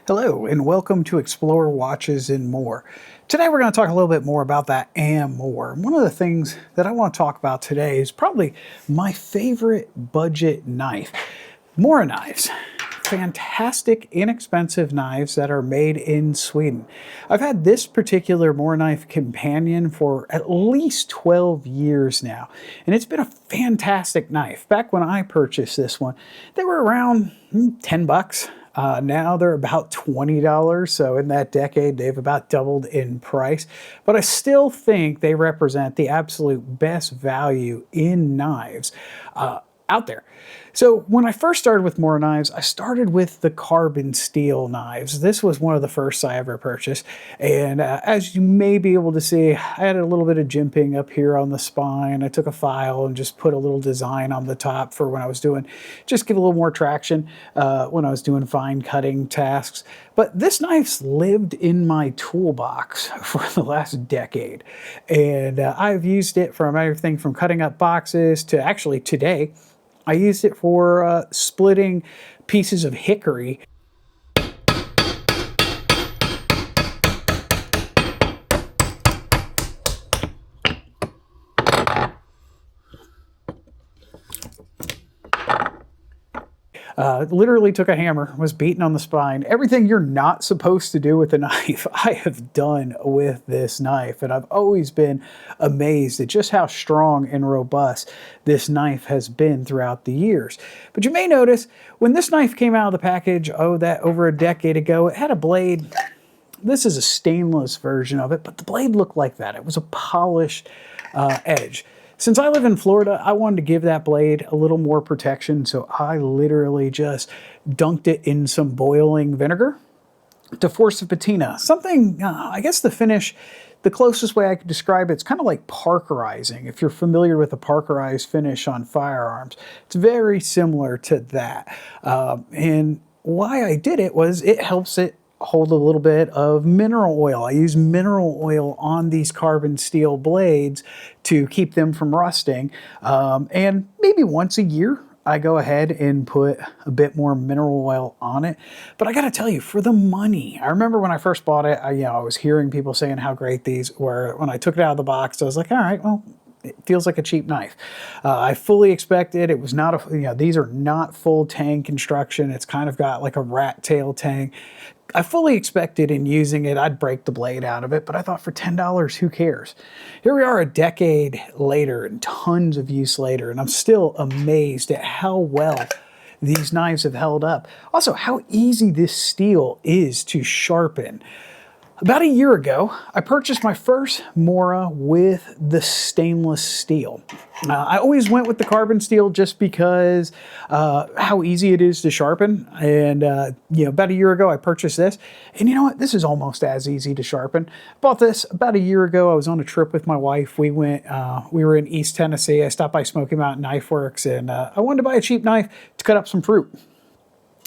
Hello and welcome to Explore Watches and More. Today we're going to talk a little bit more about that and more. One of the things that I want to talk about today is probably my favorite budget knife. MoraKnives. Fantastic, inexpensive knives that are made in Sweden. I've had this particular MoraKniv companion for at least 12 years now, and it's been a fantastic knife. Back when I purchased this one, they were around 10 bucks. Now they're about $20, so in that decade they've about doubled in price. But I still think they represent the absolute best value in knives out there. So when I first started with MoraKnives, I started with the carbon steel knives. This was one of the first I ever purchased. And as you may be able to see, I had a little bit of jimping up here on the spine. I took a file and just put a little design on the top for when I was doing, just give a little more traction when I was doing fine cutting tasks. But this knife's lived in my toolbox for the last decade. And I've used it from everything from cutting up boxes to actually today, I used it for splitting pieces of hickory. Literally took a hammer, was beating on the spine. Everything you're not supposed to do with a knife, I have done with this knife. And I've always been amazed at just how strong and robust this knife has been throughout the years. But you may notice when this knife came out of the package, over a decade ago, it had a blade. This is a stainless version of it, but the blade looked like that. It was a polished edge. Since I live in Florida, I wanted to give that blade a little more protection, so I literally just dunked it in some boiling vinegar to force a patina. Something, I guess the finish, the closest way I could describe it's kind of like parkerizing. If you're familiar with a parkerized finish on firearms, it's very similar to that. And why I did it was it helps it hold a little bit of mineral oil. I use mineral oil on these carbon steel blades to keep them from rusting. And maybe once a year, I go ahead and put a bit more mineral oil on it. But I got to tell you, for the money, I remember when I first bought it, I was hearing people saying how great these were. When I took it out of the box, I was like, all right, well, it feels like a cheap knife. I fully expected it was not these are not full tang construction. It's kind of got like a rat tail tang. I fully expected in using it, I'd break the blade out of it, but I thought for $10, who cares? Here we are a decade later and tons of use later, and I'm still amazed at how well these knives have held up. Also, how easy this steel is to sharpen. About a year ago, I purchased my first Mora with the stainless steel. I always went with the carbon steel just because how easy it is to sharpen. And about a year ago, I purchased this. And you know what? This is almost as easy to sharpen. Bought this about a year ago. I was on a trip with my wife. We were in East Tennessee. I stopped by Smoky Mountain Knife Works, and I wanted to buy a cheap knife to cut up some fruit.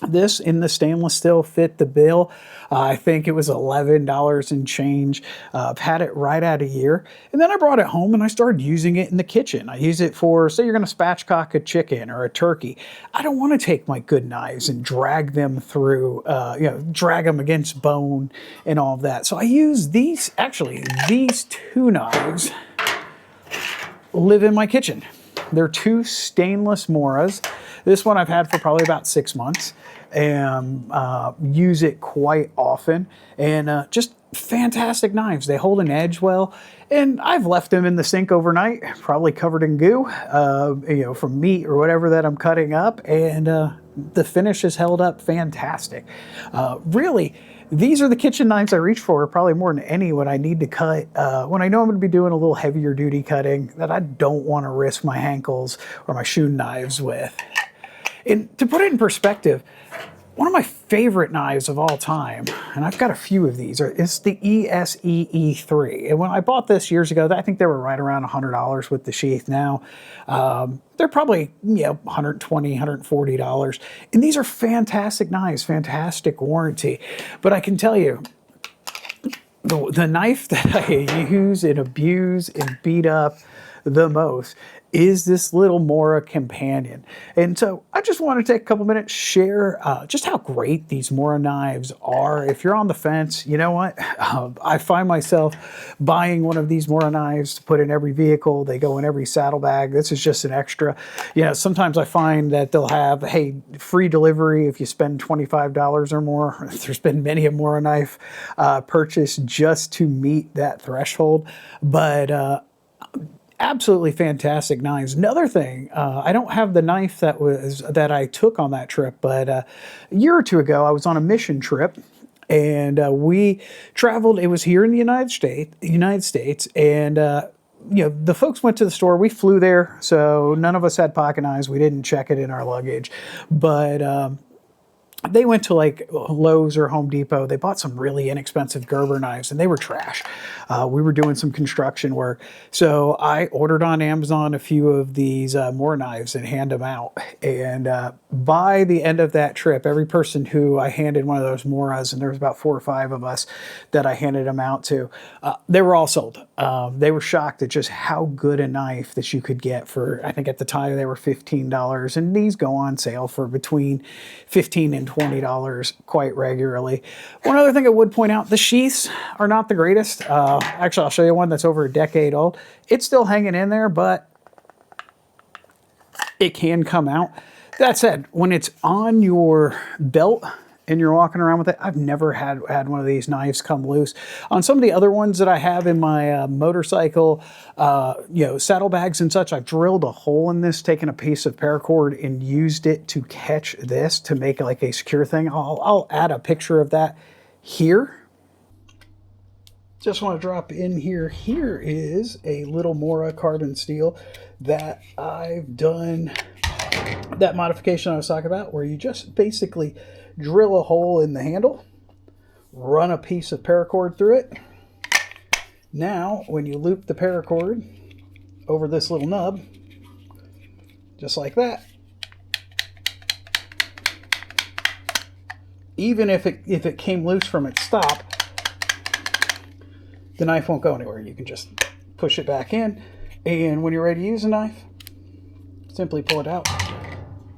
This in the stainless steel fit the bill. I think it was $11 and change. I've had it right at a year. And then I brought it home and I started using it in the kitchen. I use it for, say you're going to spatchcock a chicken or a turkey. I don't want to take my good knives and drag them through, drag them against bone and all of that. So I use these two knives live in my kitchen. They're two stainless Moras. This one I've had for probably about 6 months and use it quite often. And just fantastic knives. They hold an edge well. And I've left them in the sink overnight, probably covered in goo, from meat or whatever that I'm cutting up. And the finish has held up fantastic. Really, these are the kitchen knives I reach for probably more than any when I need to cut, when I know I'm going to be doing a little heavier duty cutting that I don't want to risk my ankles or my shoe knives with. And to put it in perspective, one of my favorite knives of all time, and I've got a few of these, is the ESE-E3. And when I bought this years ago, I think they were right around $100 with the sheath now. They're probably $120, $140. And these are fantastic knives, fantastic warranty. But I can tell you, the knife that I use and abuse and beat up the most is this little Mora companion. And so I just want to take a couple minutes, share just how great these MoraKnives are. If you're on the fence, you know what? I find myself buying one of these MoraKnives to put in every vehicle. They go in every saddlebag. This is just an extra. You know, sometimes I find that they'll have, hey, free delivery if you spend $25 or more. There's been many a MoraKnife purchase just to meet that threshold. But absolutely fantastic knives. Another thing, I don't have the knife that I took on that trip, but a year or two ago, I was on a mission trip, and we traveled. It was here in the United States, and you know, the folks went to the store. We flew there, so none of us had pocket knives. We didn't check it in our luggage, but they went to like Lowe's or Home Depot. They bought some really inexpensive Gerber knives, and they were trash. We were doing some construction work, so I ordered on Amazon a few of these MoraKnives and hand them out. And by the end of that trip, every person who I handed one of those Moras, and there was about 4 or 5 of us that I handed them out to, they were all sold. They were shocked at just how good a knife that you could get for, I think at the time they were $15, and these go on sale for between $15 and $20 quite regularly. One other thing I would point out, the sheaths are not the greatest. Actually, I'll show you one that's over a decade old. It's still hanging in there, but it can come out. That said, when it's on your belt and you're walking around with it, I've never had one of these knives come loose. On some of the other ones that I have in my motorcycle, you know, saddlebags and such, I've drilled a hole in this, taken a piece of paracord and used it to catch this to make like a secure thing. I'll add a picture of that here. Just want to drop in here. Here is a little Mora carbon steel that I've done, that modification I was talking about, where you just basically drill a hole in the handle, run a piece of paracord through it. Now, when you loop the paracord over this little nub, just like that, even if it came loose from its stop, the knife won't go anywhere. You can just push it back in, and when you're ready to use a knife, simply pull it out.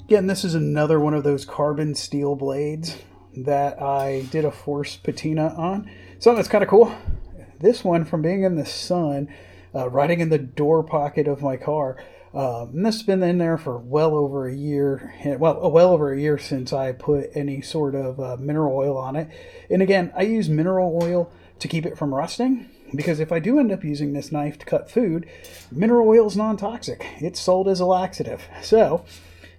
Again, this is another one of those carbon steel blades that I did a force patina on. Something that's kind of cool. This one, from being in the sun, riding in the door pocket of my car, and this has been in there for well over a year. Well over a year since I put any sort of mineral oil on it. And again, I use mineral oil to keep it from rusting, because if I do end up using this knife to cut food, mineral oil is non-toxic. It's sold as a laxative. So,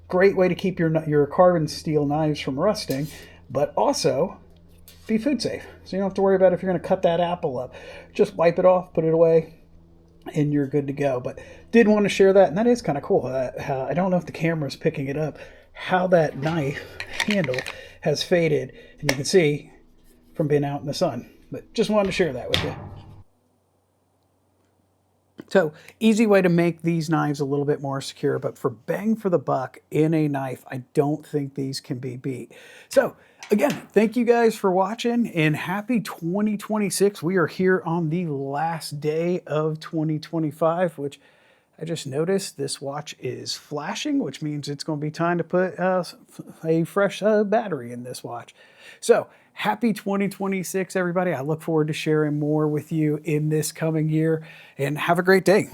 great way to keep your carbon steel knives from rusting, but also be food safe. So you don't have to worry about if you're going to cut that apple up. Just wipe it off, put it away, and you're good to go. But did want to share that, and that is kind of cool. I don't know if the camera's picking it up, how that knife handle has faded, and you can see from being out in the sun. But just wanted to share that with you. So, easy way to make these knives a little bit more secure, but for bang for the buck in a knife, I don't think these can be beat. So, again, thank you guys for watching, and happy 2026. We are here on the last day of 2025, which I just noticed this watch is flashing, which means it's going to be time to put a fresh battery in this watch. So, happy 2026, everybody. I look forward to sharing more with you in this coming year, and have a great day.